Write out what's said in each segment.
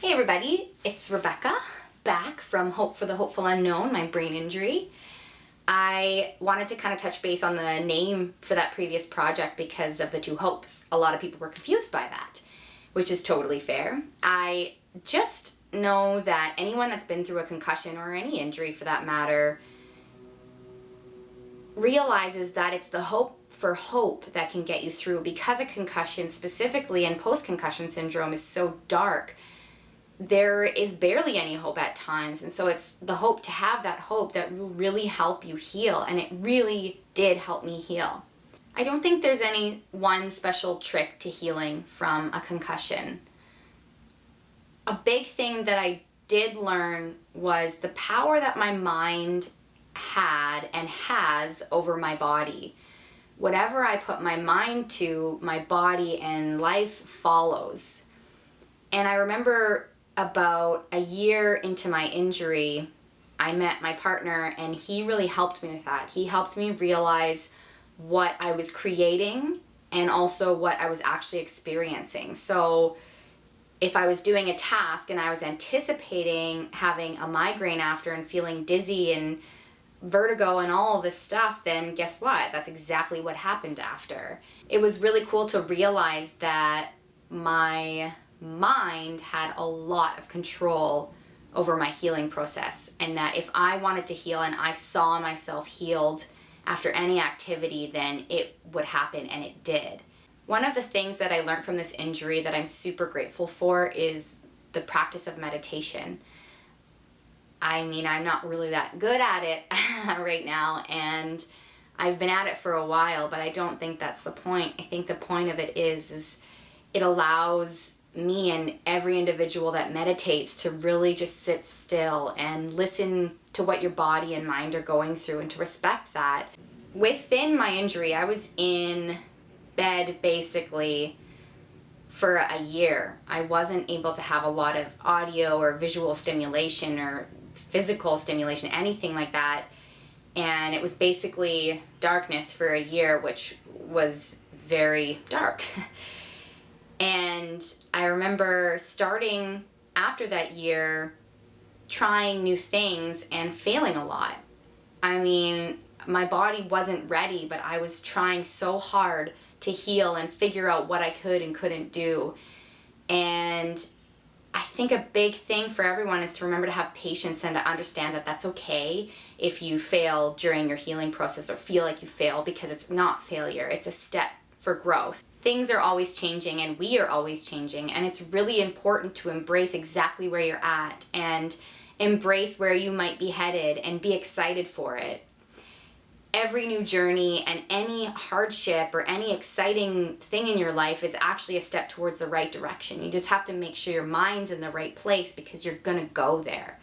Hey everybody, it's Rebecca, back from Hope for the Hopeful Unknown, my brain injury. I wanted to kind of touch base on the name for that previous project because of the two hopes. A lot of people were confused by that, which is totally fair. I just know that anyone that's been through a concussion or any injury for that matter realizes that it's the hope for hope that can get you through, because a concussion specifically and post-concussion syndrome is so dark. There is barely any hope at times, and so it's the hope to have that hope that will really help you heal, and it really did help me heal. I don't think there's any one special trick to healing from a concussion. A big thing that I did learn was the power that my mind had and has over my body. Whatever I put my mind to, my body and life follows. And I remember about a year into my injury, I met my partner, and he really helped me with that. He helped me realize what I was creating and also what I was actually experiencing. So if I was doing a task and I was anticipating having a migraine after and feeling dizzy and vertigo and all of this stuff, then guess what? That's exactly what happened after. It was really cool to realize that my mind had a lot of control over my healing process, and that if I wanted to heal and I saw myself healed after any activity, then it would happen, and it did. One of the things that I learned from this injury that I'm super grateful for is the practice of meditation. I mean, I'm not really that good at it right now, and I've been at it for a while, but I don't think that's the point. I think the point of it is it allows me and every individual that meditates to really just sit still and listen to what your body and mind are going through, and to respect that. Within my injury, I was in bed basically for a year. I wasn't able to have a lot of audio or visual stimulation or physical stimulation, anything like that. And it was basically darkness for a year, which was very dark. And I remember starting after that year, trying new things and failing a lot. I mean, my body wasn't ready, but I was trying so hard to heal and figure out what I could and couldn't do. And I think a big thing for everyone is to remember to have patience and to understand that that's okay if you fail during your healing process or feel like you fail, because it's not failure, it's a step for growth. Things are always changing, and we are always changing, and it's really important to embrace exactly where you're at and embrace where you might be headed and be excited for it. Every new journey and any hardship or any exciting thing in your life is actually a step towards the right direction. You just have to make sure your mind's in the right place, because you're gonna go there.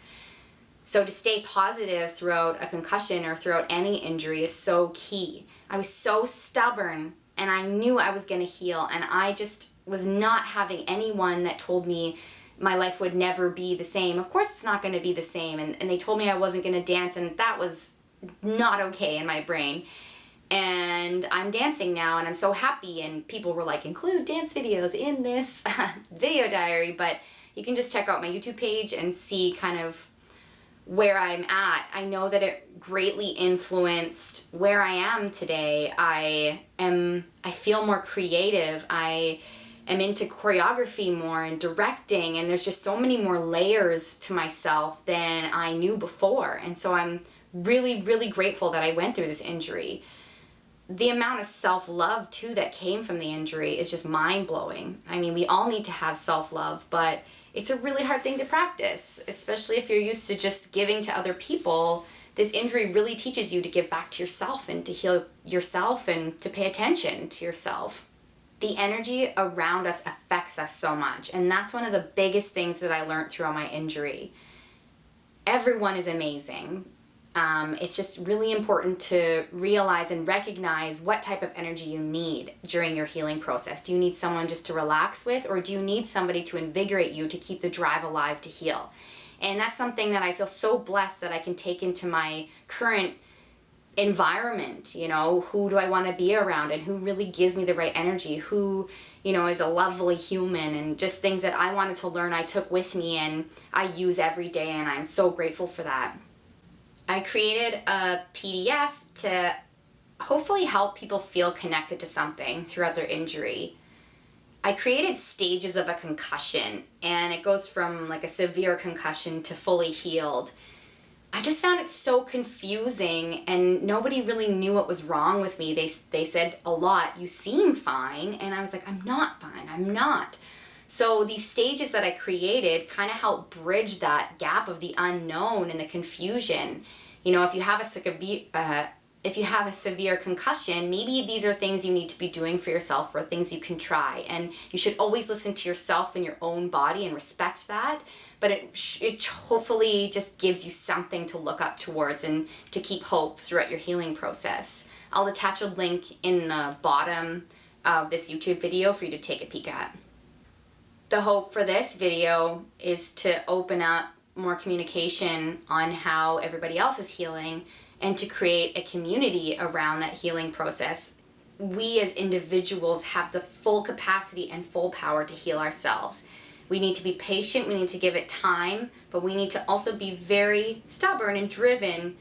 So to stay positive throughout a concussion or throughout any injury is so key. I was so stubborn, and I knew I was gonna heal, and I just was not having anyone that told me my life would never be the same. Of course it's not gonna be the same, and they told me I wasn't gonna dance, and that was not okay in my brain. And I'm dancing now, and I'm so happy, and people were like, include dance videos in this video diary, but you can just check out my YouTube page and see kind of where I'm at. I know that it greatly influenced where I am today. I feel more creative. I am into choreography more and directing, and there's just so many more layers to myself than I knew before. And so I'm really, really grateful that I went through this injury. The amount of self-love too that came from the injury is just mind-blowing. I mean, we all need to have self-love, but it's a really hard thing to practice, especially if you're used to just giving to other people. This injury really teaches you to give back to yourself and to heal yourself and to pay attention to yourself. The energy around us affects us so much, and that's one of the biggest things that I learned throughout my injury. Everyone is amazing. It's just really important to realize and recognize what type of energy you need during your healing process. Do you need someone just to relax with, or do you need somebody to invigorate you to keep the drive alive to heal? And that's something that I feel so blessed that I can take into my current environment, you know, who do I want to be around and who really gives me the right energy, who, you know, is a lovely human, and just things that I wanted to learn I took with me and I use every day, and I'm so grateful for that. I created a PDF to hopefully help people feel connected to something throughout their injury. I created stages of a concussion, and it goes from like a severe concussion to fully healed. I just found it so confusing, and nobody really knew what was wrong with me. They said a lot, "You seem fine," and I was like, "I'm not fine, I'm not." So these stages that I created kind of help bridge that gap of the unknown and the confusion. You know, if you have a severe concussion, maybe these are things you need to be doing for yourself, or things you can try. And you should always listen to yourself and your own body and respect that. But it hopefully just gives you something to look up towards and to keep hope throughout your healing process. I'll attach a link in the bottom of this YouTube video for you to take a peek at. The hope for this video is to open up more communication on how everybody else is healing, and to create a community around that healing process. We as individuals have the full capacity and full power to heal ourselves. We need to be patient, we need to give it time, but we need to also be very stubborn and driven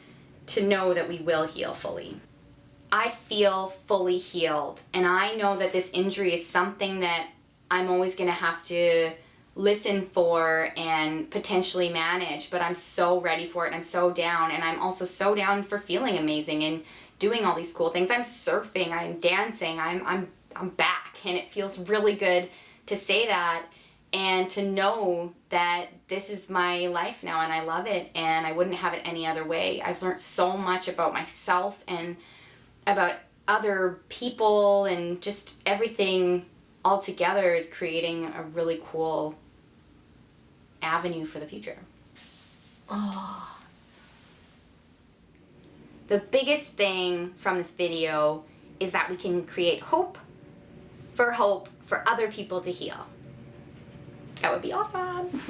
to know that we will heal fully. I feel fully healed, and I know that this injury is something that I'm always going to have to listen for and potentially manage, but I'm so ready for it, and I'm so down, and I'm also so down for feeling amazing and doing all these cool things. I'm surfing, I'm dancing, I'm back, and it feels really good to say that and to know that this is my life now, and I love it, and I wouldn't have it any other way. I've learned so much about myself and about other people, and just everything all together is creating a really cool avenue for the future. Oh. The biggest thing from this video is that we can create hope for other people to heal. That would be awesome.